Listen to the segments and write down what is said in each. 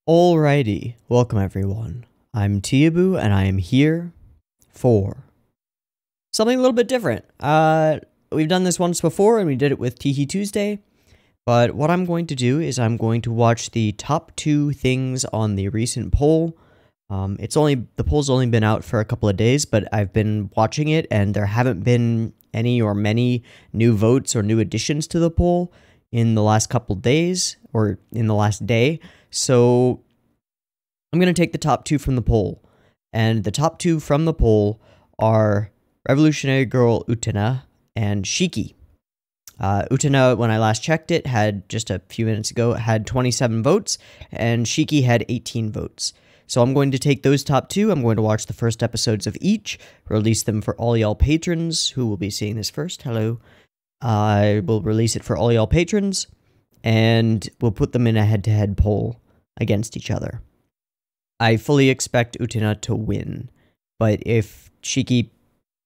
Alrighty, welcome everyone. I'm Teeaboo and I am here for something a little bit different. We've done this once before and we did it with TeeHee Tuesday, but what I'm going to do is I'm going to watch the top 2 things on the recent poll. The poll's only been out for a couple of days, but I've been watching it and there haven't been any or many new votes or new additions to the poll in the last couple days or in the last day. So I'm going to take the top 2 from the poll, and the top 2 from the poll are Revolutionary Girl Utena and Shiki. Utena, when I last checked it, had just a few minutes ago, had 27 votes, and Shiki had 18 votes. So I'm going to take those top 2, I'm going to watch the first episodes of each, release them for all y'all patrons who will be seeing this first. Hello. I will release it for all y'all patrons, and we'll put them in a head-to-head poll against each other. I fully expect Utena to win, but if Shiki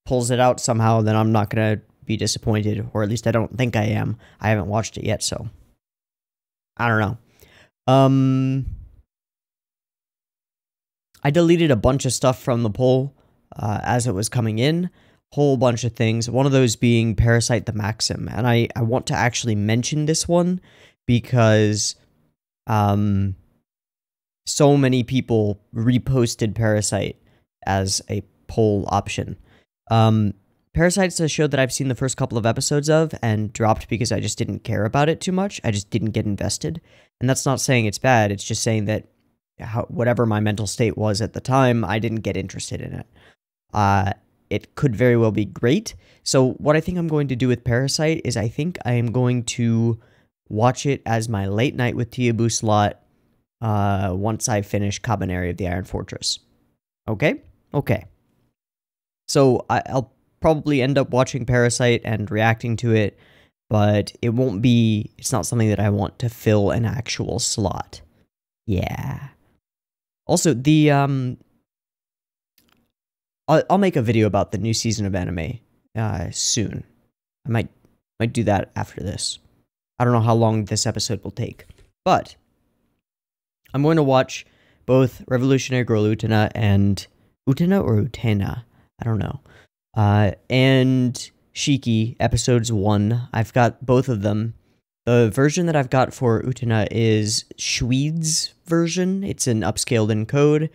pulls it out somehow, then I'm not going to be disappointed, or at least I don't think I am. I haven't watched it yet, so I don't know. I deleted a bunch of stuff from the poll as it was coming in. Whole bunch of things, one of those being Parasite the Maxim, and I want to actually mention this one because so many people reposted Parasite as a poll option. Parasite's a show that I've seen the first couple of episodes of and dropped because I just didn't care about it too much. I just didn't get invested, and that's not saying it's bad, it's just saying that whatever my mental state was at the time, I didn't get interested in it. It could very well be great. So what I think I'm going to do with Parasite is I think I am going to watch it as my late night with Teeaboo slot once I finish Cabaneri of the Iron Fortress. Okay? Okay. So I'll probably end up watching Parasite and reacting to it, but it's not something that I want to fill an actual slot. Yeah. Also, I'll make a video about the new season of anime soon. I might do that after this. I don't know how long this episode will take, but I'm going to watch both Revolutionary Girl Utena and Utena. I don't know. And Shiki episodes 1. I've got both of them. The version that I've got for Utena is Schwede's version. It's an upscaled encode.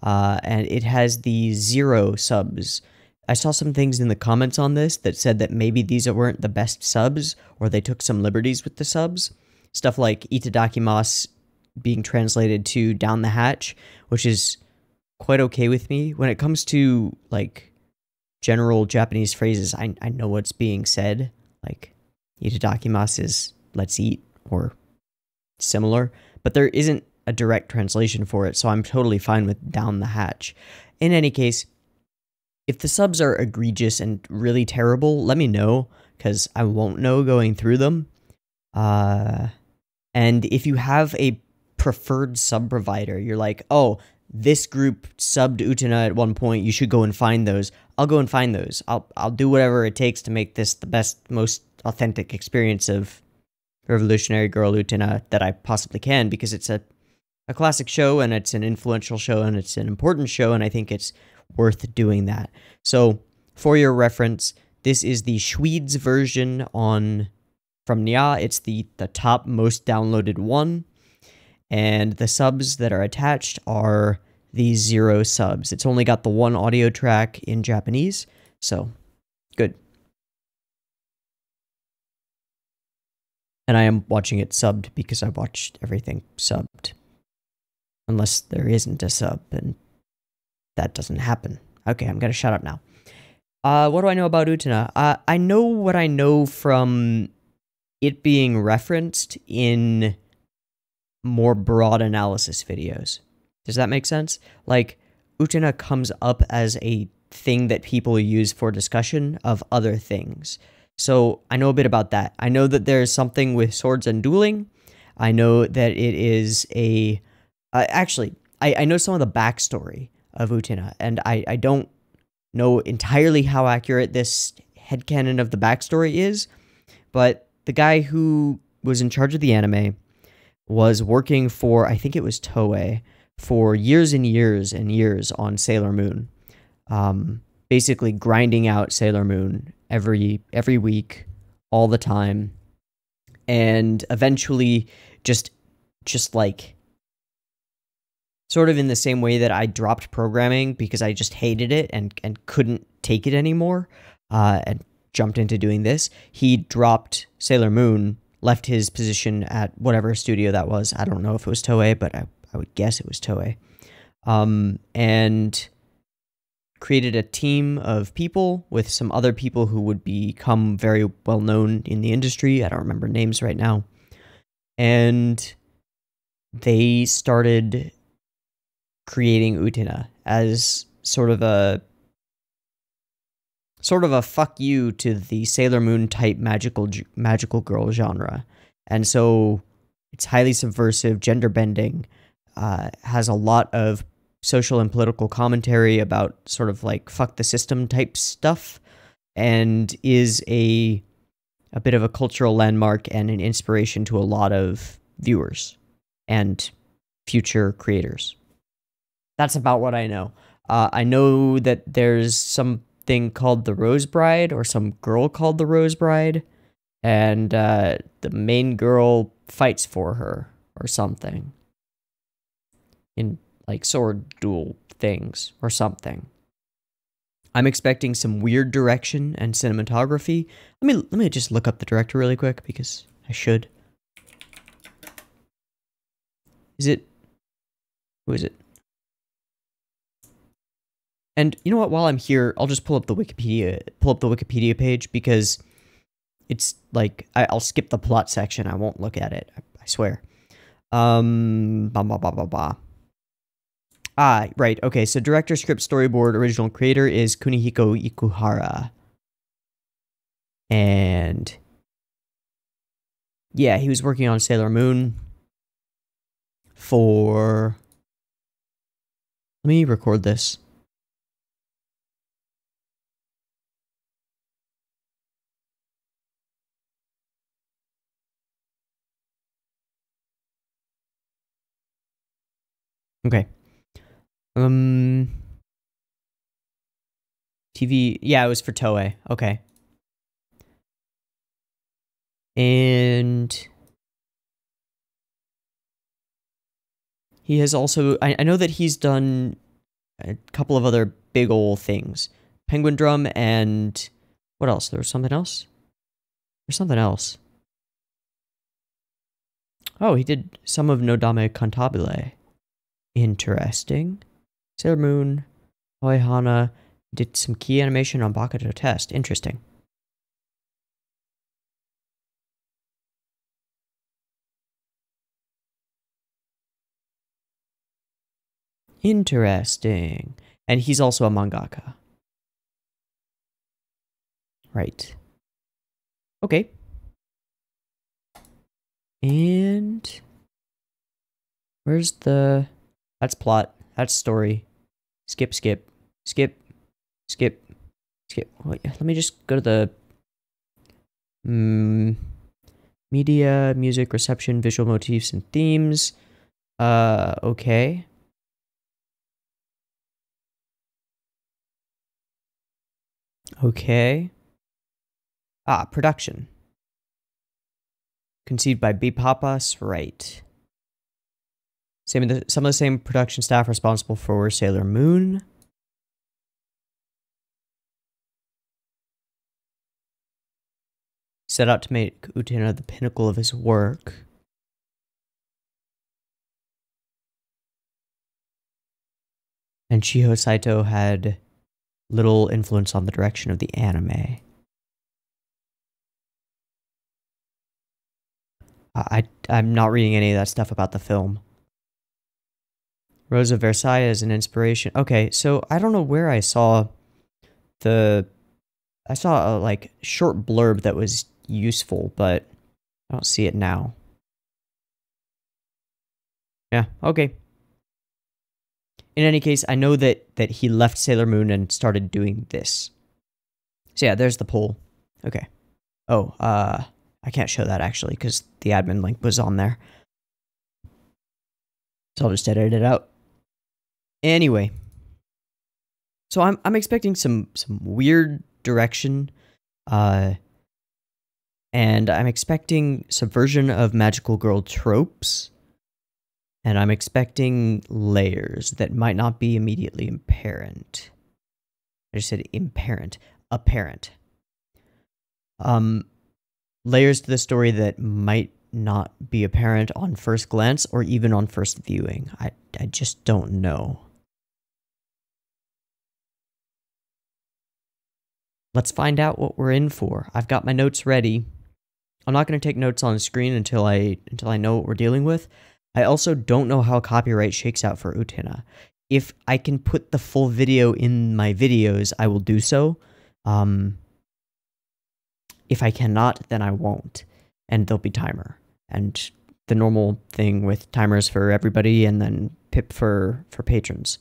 And it has the 0 subs. I saw some things in the comments on this that said that maybe these weren't the best subs, or they took some liberties with the subs. Stuff like Itadakimasu being translated to down the hatch, which is quite okay with me. When it comes to, like, general Japanese phrases, I know what's being said. Like, Itadakimasu is let's eat, or similar. But there isn't a direct translation for it, so I'm totally fine with down the hatch. In any case, if the subs are egregious and really terrible, let me know, because I won't know going through them. And if you have a preferred sub provider, you're like, oh, this group subbed Utena at one point, you should go and find those. I'll go and find those. I'll do whatever it takes to make this the best, most authentic experience of Revolutionary Girl Utena that I possibly can, because it's a classic show, and it's an influential show, and it's an important show, and I think it's worth doing that. So, for your reference, this is the Schwede's version from Nya. It's the top most downloaded one, and the subs that are attached are the 0 subs. It's only got the 1 audio track in Japanese, so good. And I am watching it subbed because I watched everything subbed. Unless there isn't a sub, and that doesn't happen. Okay, I'm gonna shut up now. What do I know about Utena? I know what I know from it being referenced in more broad analysis videos. Does that make sense? Like, Utena comes up as a thing that people use for discussion of other things. So, I know a bit about that. I know that there's something with swords and dueling. I know that it is a... Actually, I know some of the backstory of Utena, and I don't know entirely how accurate this headcanon of the backstory is, but the guy who was in charge of the anime was working for, I think it was Toei, for years and years and years on Sailor Moon. Basically grinding out Sailor Moon every week, all the time, and eventually just like sort of in the same way that I dropped programming because I just hated it and couldn't take it anymore, and jumped into doing this. He dropped Sailor Moon, left his position at whatever studio that was. I don't know if it was Toei, but I would guess it was Toei. And created a team of people with some other people who would become very well known in the industry. I don't remember names right now. And they started creating Utena as sort of a fuck you to the Sailor Moon type magical girl genre. And so it's highly subversive, gender bending, has a lot of social and political commentary about sort of like fuck the system type stuff, and is a bit of a cultural landmark and an inspiration to a lot of viewers and future creators. That's about what I know. I know that there's something called the Rose Bride, or some girl called the Rose Bride, and the main girl fights for her or something in like sword duel things or something. I'm expecting some weird direction and cinematography. Let me just look up the director really quick because I should. Who is it? And you know what? While I'm here, I'll just pull up the Wikipedia page because it's like I'll skip the plot section. I won't look at it. I swear. Ah, right. Okay, so director, script, storyboard, original creator is Kunihiko Ikuhara. And yeah, he was working on Sailor Moon for... Let me record this. Okay. TV, yeah, it was for Toei. Okay. And he has also, I know that he's done a couple of other big ol' things. Penguin Drum and what else? There was something else? There's something else. Oh, he did some of Nodame Cantabile. Interesting. Sailor Moon, Oihana, did some key animation on Bakuto Test. Interesting. Interesting. And he's also a mangaka. Right. Okay. And where's the... That's plot. That's story. Skip, skip, skip, skip, skip. Wait, let me just go to the media, music, reception, visual motifs, and themes. Okay. Okay. Ah, production. Conceived by B. Papas, right. Some of the same production staff responsible for Sailor Moon. Set out to make Utena the pinnacle of his work. And Shiho Saito had little influence on the direction of the anime. I'm not reading any of that stuff about the film. Rose of Versailles as an inspiration. Okay, so I don't know where I saw a like short blurb that was useful, but I don't see it now. Yeah, okay. In any case, I know that he left Sailor Moon and started doing this. So yeah, there's the poll. Okay. Oh, I can't show that actually because the admin link was on there. So I'll just edit it out. Anyway. So I'm expecting some weird direction. And I'm expecting subversion of magical girl tropes. And I'm expecting layers that might not be immediately apparent. I just said apparent. Layers to the story that might not be apparent on first glance or even on first viewing. I just don't know. Let's find out what we're in for. I've got my notes ready. I'm not going to take notes on screen until I know what we're dealing with. I also don't know how copyright shakes out for Utena. If I can put the full video in my videos, I will do so. If I cannot, then I won't. And there'll be timer. And the normal thing with timers for everybody and then pip for patrons.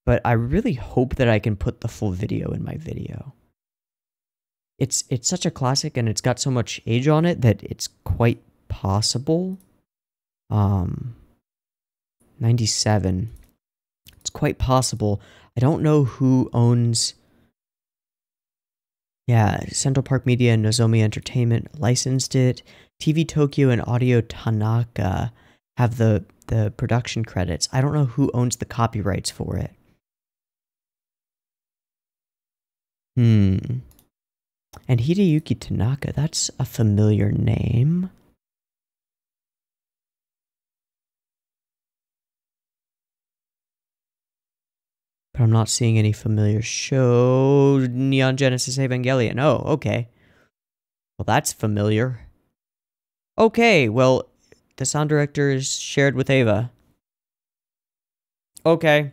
But I really hope that I can put the full video in my video. It's such a classic and it's got so much age on it that it's quite possible. 97. It's quite possible. I don't know who owns... Yeah, Central Park Media and Nozomi Entertainment licensed it. TV Tokyo and Audio Tanaka have the production credits. I don't know who owns the copyrights for it. And Hideyuki Tanaka, that's a familiar name. But I'm not seeing any familiar show. Neon Genesis Evangelion. Oh, okay. Well, that's familiar. Okay, well, the sound director is shared with Ava. Okay.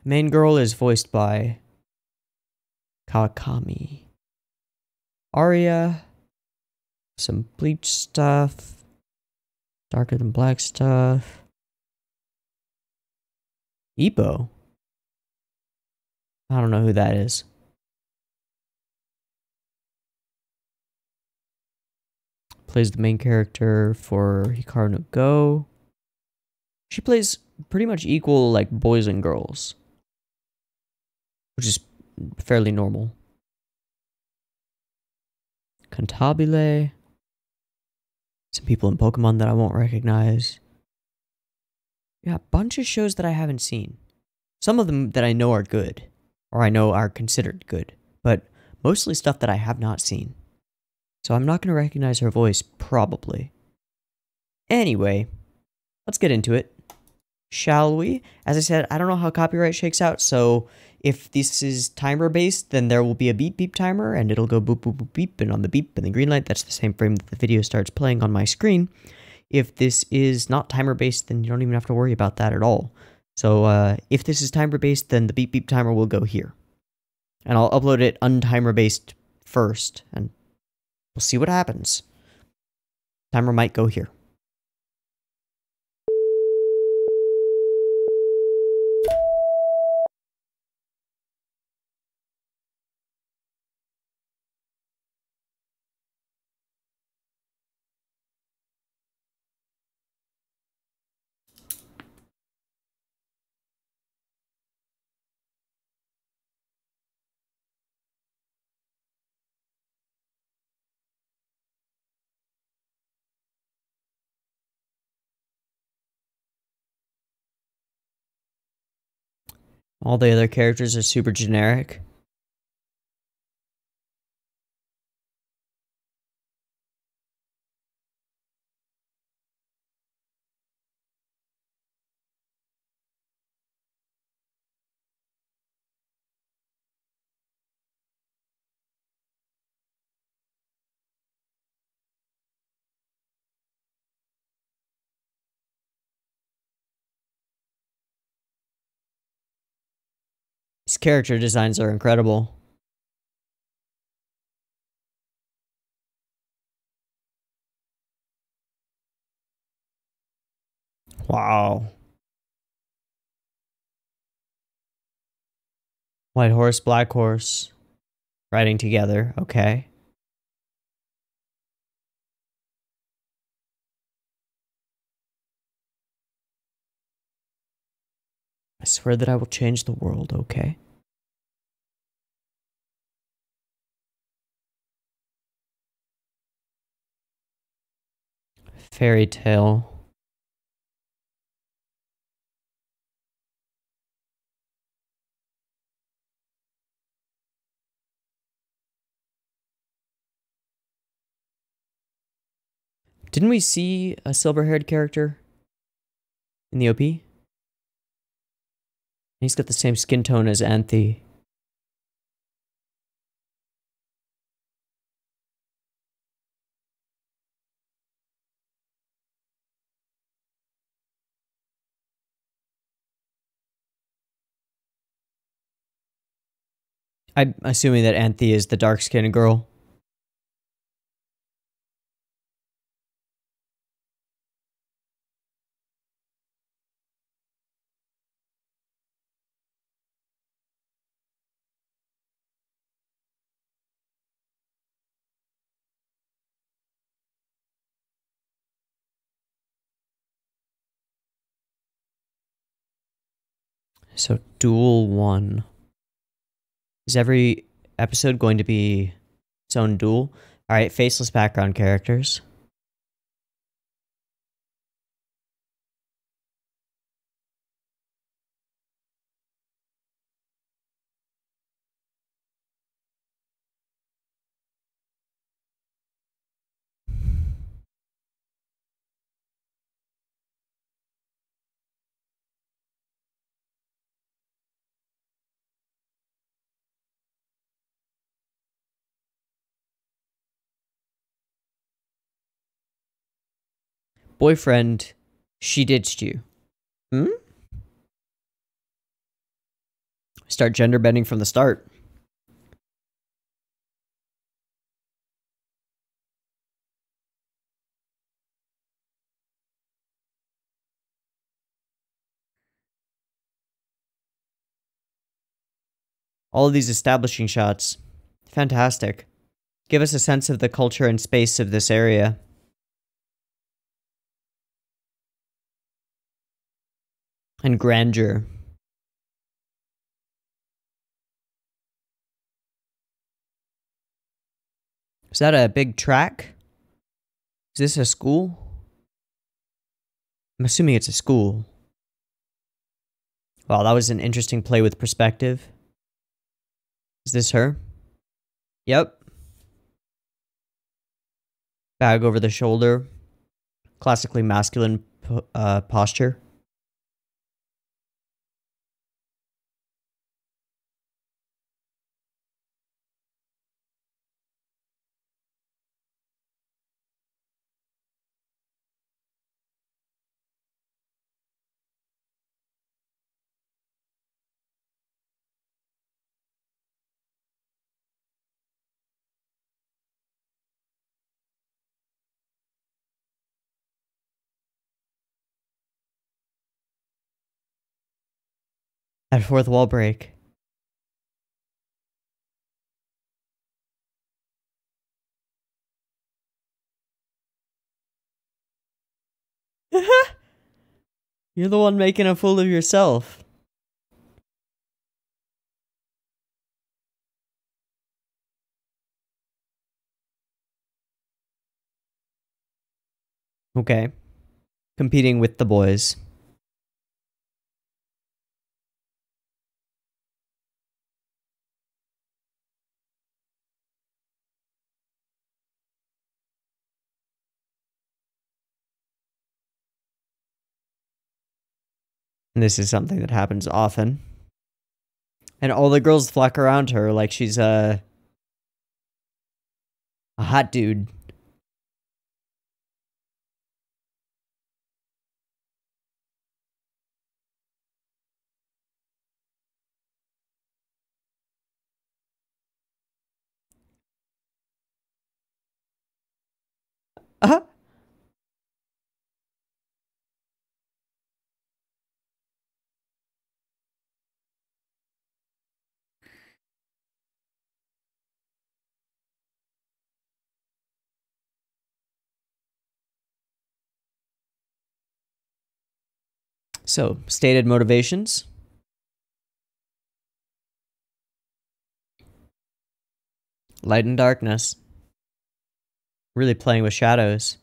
Main girl is voiced by Kawakami. Aria. Some Bleach stuff. Darker Than Black stuff. Ippo. I don't know who that is. Plays the main character for Hikaru no Go. She plays pretty much equal like boys and girls, which is fairly normal. Cantabile. Some people in Pokemon that I won't recognize. Yeah, a bunch of shows that I haven't seen. Some of them that I know are good, or I know are considered good, but mostly stuff that I have not seen. So I'm not going to recognize her voice, probably. Anyway, let's get into it. Shall we? As I said, I don't know how copyright shakes out, so if this is timer-based, then there will be a beep-beep timer, and it'll go boop-boop-boop-beep, and on the beep and the green light, that's the same frame that the video starts playing on my screen. If this is not timer-based, then you don't even have to worry about that at all. So if this is timer-based, then the beep-beep timer will go here. And I'll upload it untimer-based first, and we'll see what happens. Timer might go here. All the other characters are super generic. These character designs are incredible. Wow. White horse, black horse. Riding together, okay. swear that I will change the world, okay? Fairy tale. Didn't we see a silver-haired character in the OP? He's got the same skin tone as Anthe. I'm assuming that Anthe is the dark-skinned girl. So, Duel 1. Is every episode going to be its own duel? Alright, faceless background characters. Boyfriend, she ditched you. Hmm? Start gender bending from the start. All of these establishing shots. Fantastic. Give us a sense of the culture and space of this area. And grandeur. Is that a big track? Is this a school? I'm assuming it's a school. Wow, that was an interesting play with perspective. Is this her? Yep. Bag over the shoulder. Classically masculine posture. That fourth wall break. You're the one making a fool of yourself. Okay. Competing with the boys. And this is something that happens often. And all the girls flock around her like she's a hot dude. Uh-huh. So, stated motivations. Light and darkness. Really playing with shadows.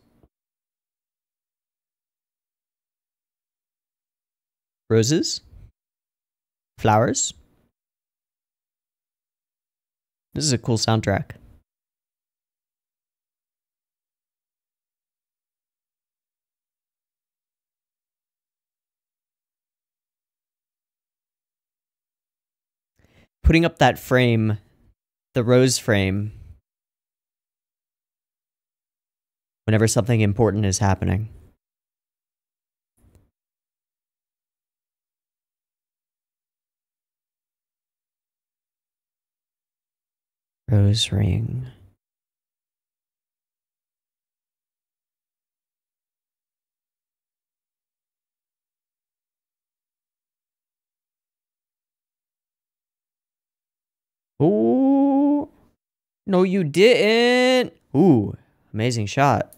Roses? Flowers? This is a cool soundtrack. Putting up that frame, the rose frame, whenever something important is happening. Rose ring. Ooh. No, you didn't. Ooh, amazing shot.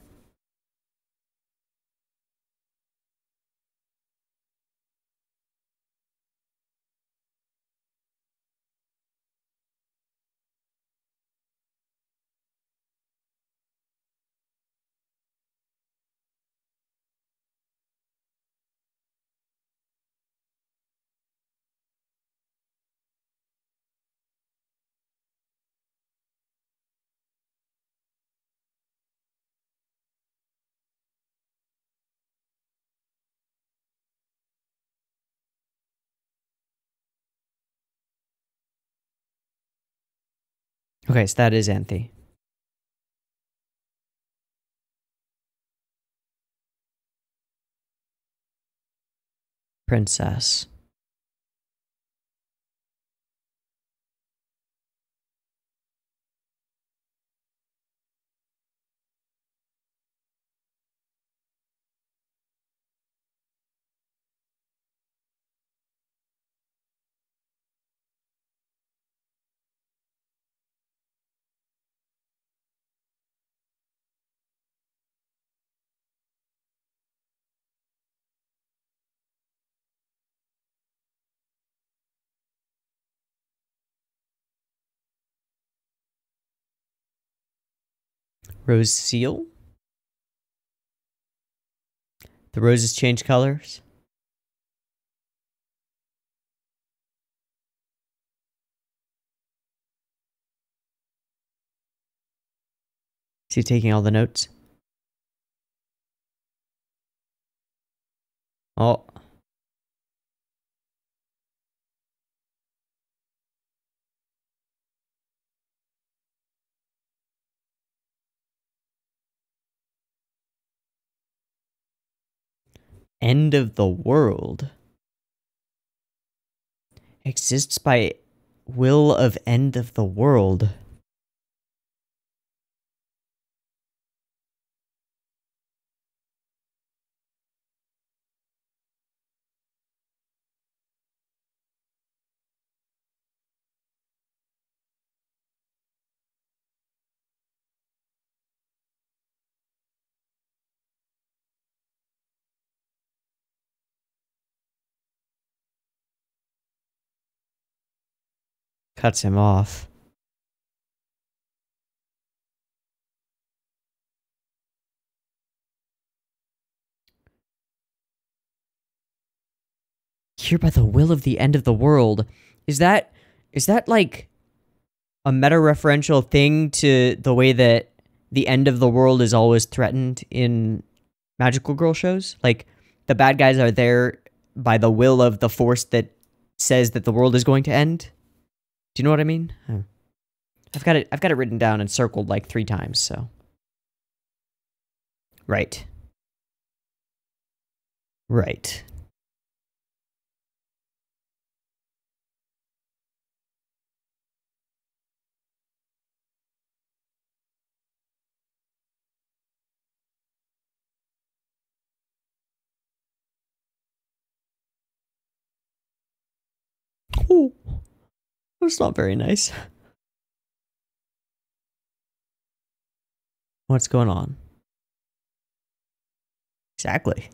Okay, so that is Anthe. Princess. Rose seal? The roses change colors? Is he taking all the notes? Oh. End of the world. Exists by will of end of the world. Cuts him off. Here by the will of the end of the world. Is that like a meta-referential thing to the way that the end of the world is always threatened in magical girl shows? Like, the bad guys are there by the will of the force that says that the world is going to end? Do you know what I mean? I've got it written down and circled like 3 times, so. Right. Right. Oh, that's not very nice. What's going on? Exactly.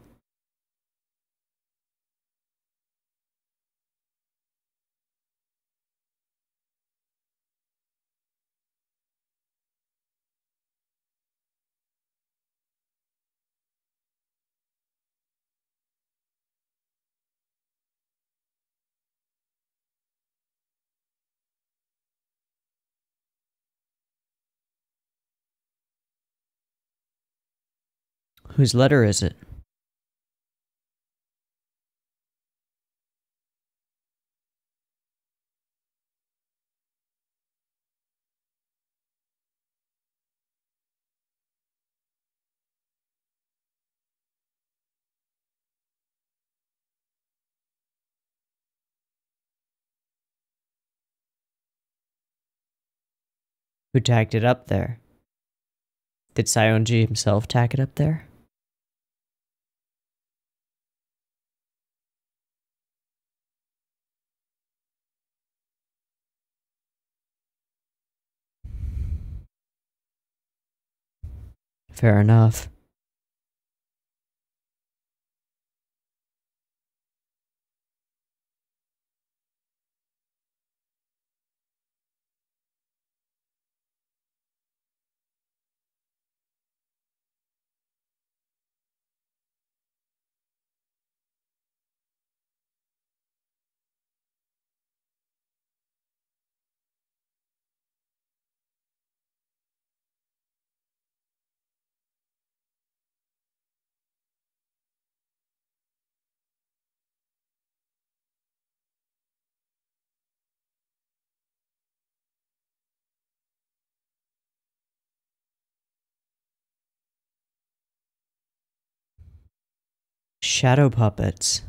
Whose letter is it? Who tagged it up there? Did Saionji himself tag it up there? Fair enough. Shadow puppets.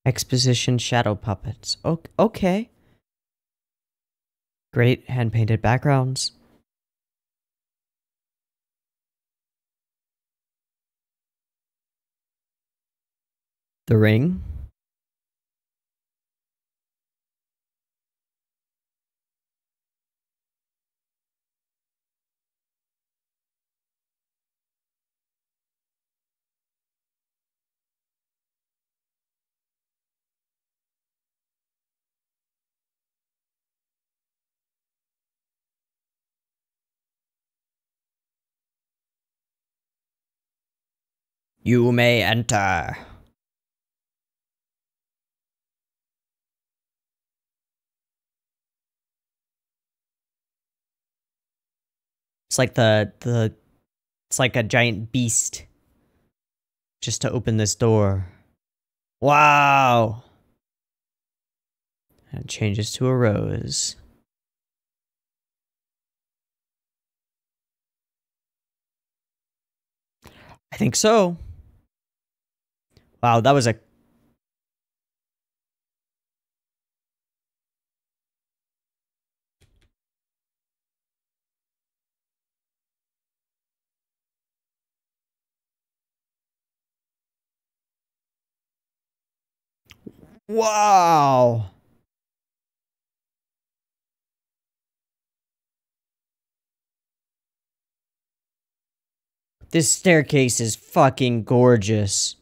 Exposition shadow puppets. Okay. Great hand-painted backgrounds. The ring. You may enter. It's like it's like a giant beast just to open this door. Wow. And it changes to a rose. I think so. Wow, that was a... Wow. This staircase is fucking gorgeous.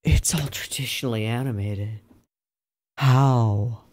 It's all traditionally animated. How?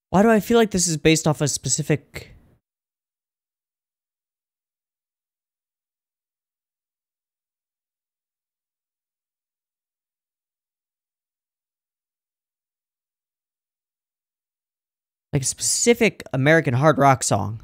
Why do I feel like this is based off a specific... like a specific American hard rock song?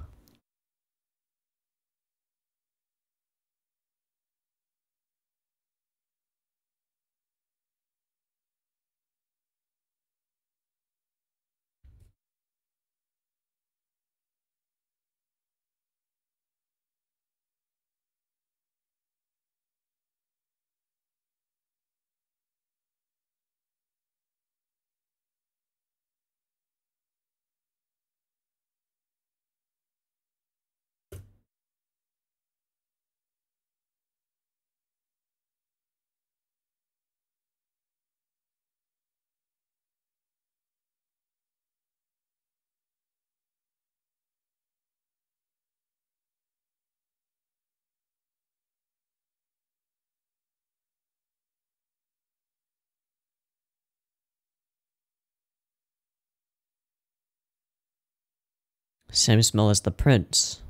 Same smell as the prince.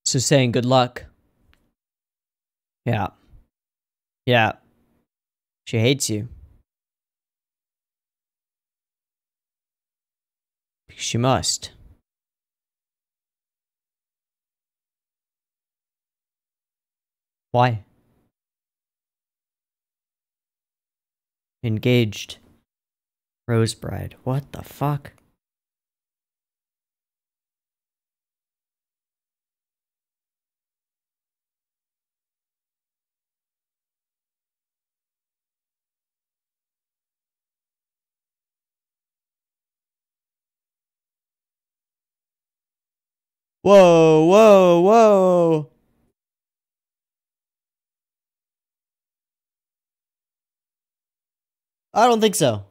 So saying good luck. Yeah. Yeah. She hates you. She must. Why? Engaged. Rose bride. What the fuck? Whoa, whoa, whoa. I don't think so.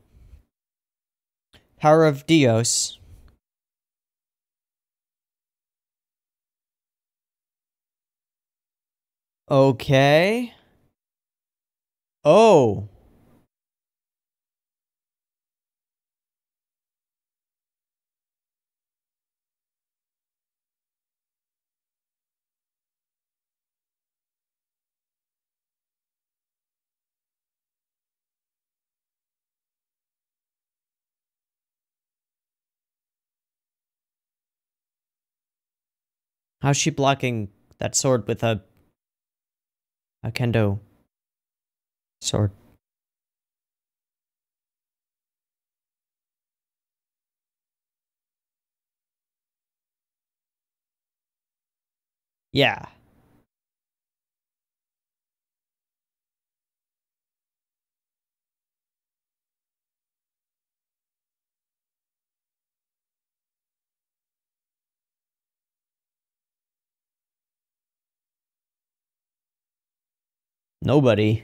Power of Dios. Okay. Oh. How's she blocking that sword with a kendo sword? Yeah. Nobody.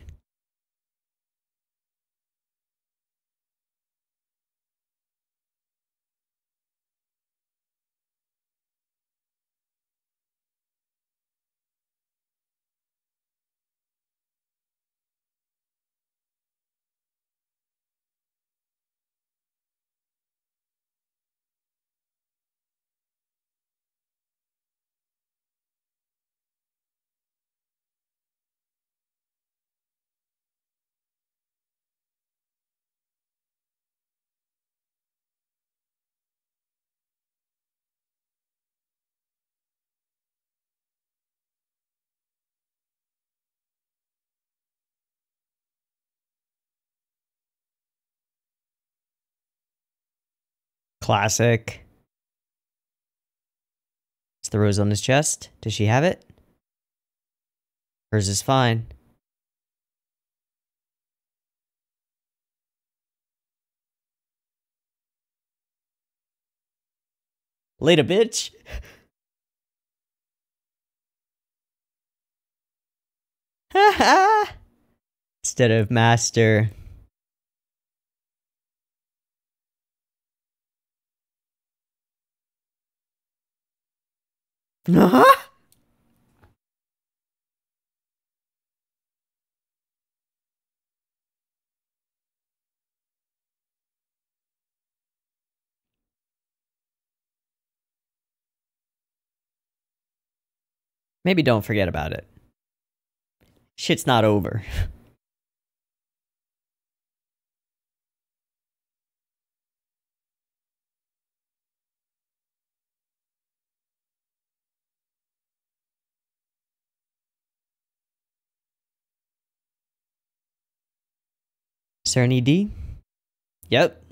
Classic. Is the rose on his chest? Does she have it? Hers is fine. Later, bitch. Instead of master. Maybe don't forget about it. Shit's not over. Is there an ED? Yep.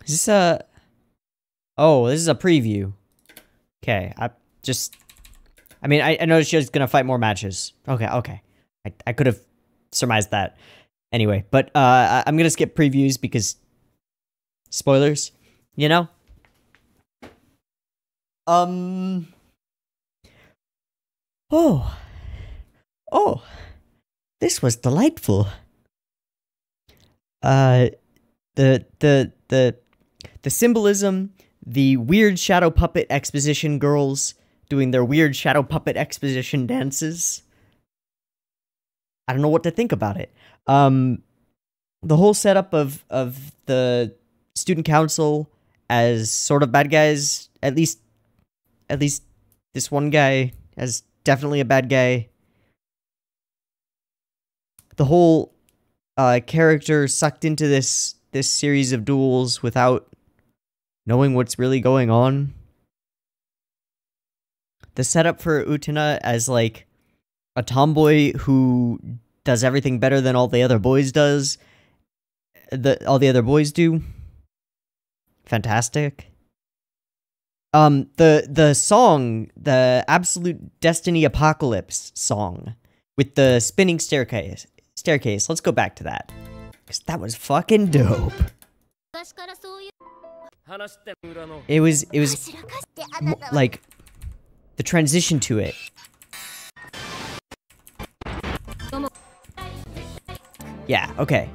Is this a... Oh, this is a preview. Okay, I mean, I know she's gonna fight more matches. Okay. I could have surmised that. Anyway, but I'm gonna skip previews because... Spoilers, you know? Oh, this was delightful. The symbolism, the weird shadow puppet exposition girls doing their weird shadow puppet exposition dances. I don't know what to think about it. The whole setup of the student council as sort of bad guys, at least this one guy as definitely a bad guy. The whole character sucked into this series of duels without knowing what's really going on. The setup for Utena as like a tomboy who does everything better than all the other boys all the other boys do. Fantastic. The song, the Absolute Destiny Apocalypse song with the spinning staircase. Let's go back to that. Cause that was fucking dope. It was like the transition to it. Yeah, okay.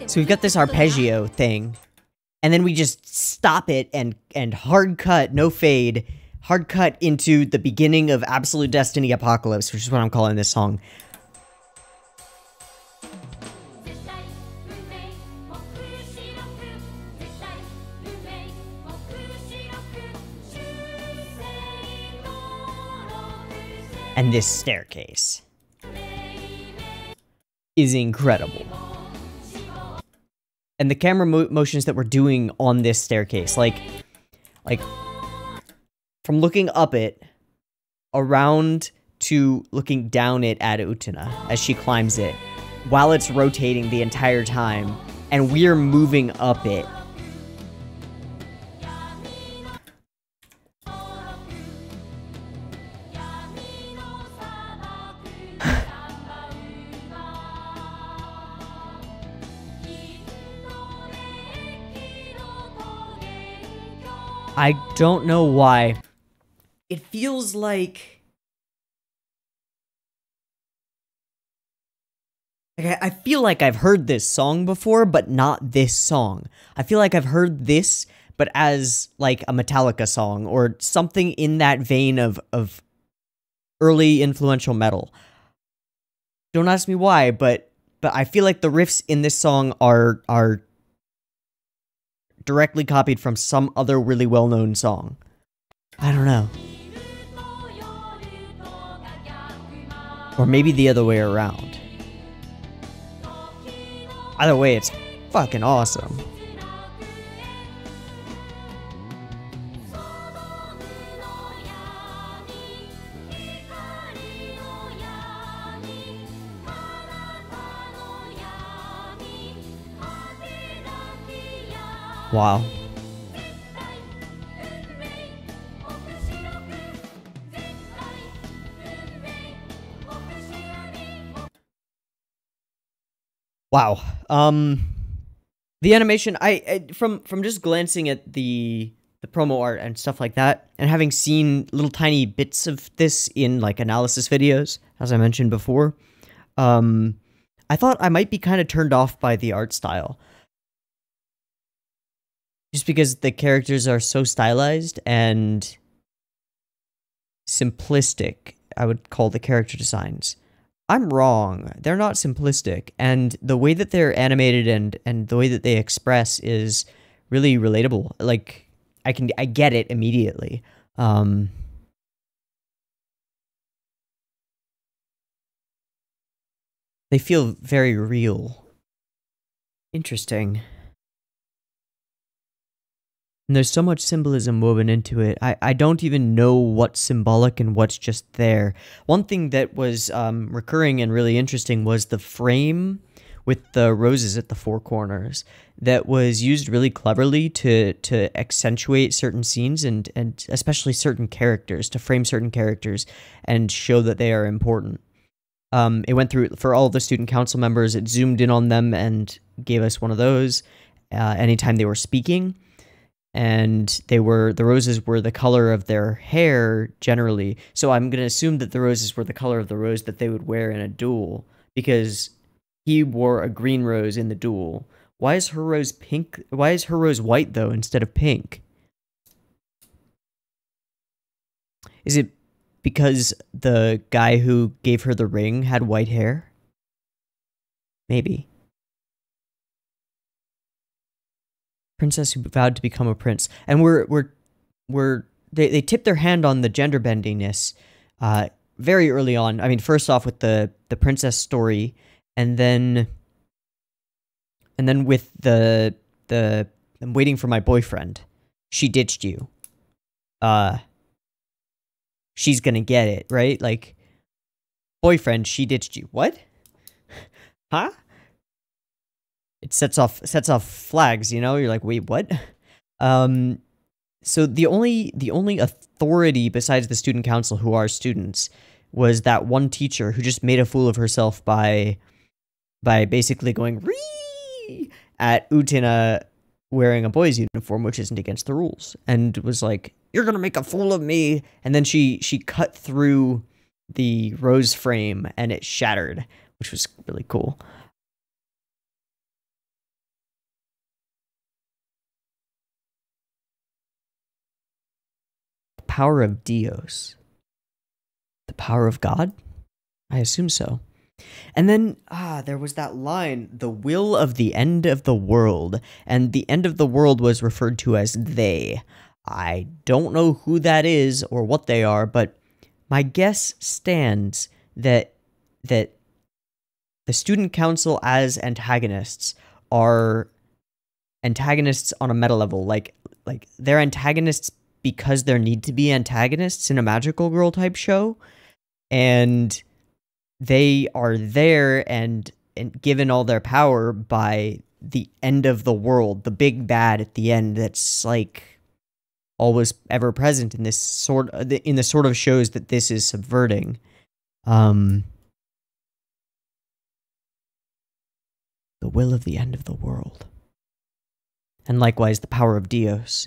So we've got this arpeggio thing, and then we just stop it and hard cut, no fade, hard cut into the beginning of Absolute Destiny Apocalypse, which is what I'm calling this song. And this staircase is incredible. And the camera motions that we're doing on this staircase, like from looking up it, around to looking down it at Utena as she climbs it, while it's rotating the entire time, and we're moving up it. I don't know why. It feels like... I feel like I've heard this song before, but not this song. I feel like I've heard this, but as, like, a Metallica song, or something in that vein of early influential metal. Don't ask me why, but I feel like the riffs in this song are directly copied from some other really well-known song. I don't know. Or maybe the other way around. Either way, it's fucking awesome. Wow. Wow. The animation, from just glancing at the promo art and stuff like that, and having seen little tiny bits of this in like analysis videos, as I mentioned before, I thought I might be kind of turned off by the art style. Just because the characters are so stylized and simplistic, I would call the character designs. I'm wrong. They're not simplistic, and the way that they're animated and the way that they express is really relatable. Like, I get it immediately. They feel very real. Interesting. And there's so much symbolism woven into it. I don't even know what's symbolic and what's just there. One thing that was recurring and really interesting was the frame with the roses at the four corners that was used really cleverly to accentuate certain scenes and especially certain characters, to frame certain characters and show that they are important. It went through for all the student council members. It zoomed in on them and gave us one of those anytime they were speaking. And the roses were the color of their hair generally. So I'm going to assume that the roses were the color of the rose that they would wear in a duel, because he wore a green rose in the duel. Why is her rose pink? Why is her rose white though instead of pink? Is it because the guy who gave her the ring had white hair? Maybe. Princess who vowed to become a prince. And they tipped their hand on the gender bendiness very early on. I mean, first off with the princess story, and then with the I'm waiting for my boyfriend. She ditched you. She's gonna get it, right? Like, boyfriend, she ditched you. What? Huh? It sets off flags, you know? You're like, wait, what? So the only authority besides the student council who are students was that one teacher who just made a fool of herself by basically going "Ree!" at Utena wearing a boy's uniform, which isn't against the rules, and was like, "You're gonna make a fool of me," and then she cut through the rose frame and it shattered, which was really cool. The power of Dios. The power of God? I assume so. And then, there was that line, the will of the end of the world. And the end of the world was referred to as they. I don't know who that is or what they are, but my guess stands that the student council as antagonists are antagonists on a meta level. Like they're antagonists because there need to be antagonists in a magical girl type show. And they are there and given all their power by the end of the world, the big bad at the end that's like always ever present in this sort of shows that this is subverting. The will of the end of the world. And likewise, the power of Dios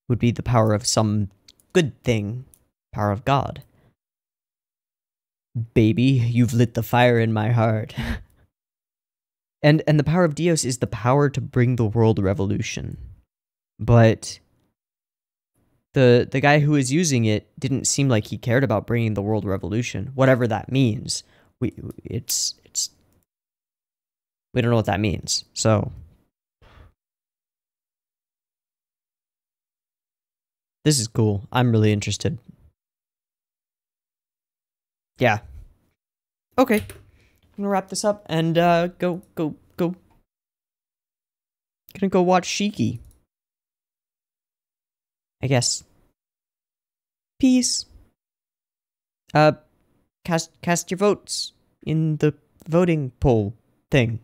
would be the power of some good thing, power of God. Baby, you've lit the fire in my heart. and the power of Dios is the power to bring the world revolution. But the guy who is using it didn't seem like he cared about bringing the world revolution, whatever that means. We don't know what that means. So this is cool. I'm really interested. Yeah. Okay. I'm gonna wrap this up and go. Gonna go watch Shiki, I guess. Peace. Cast your votes in the voting poll thing.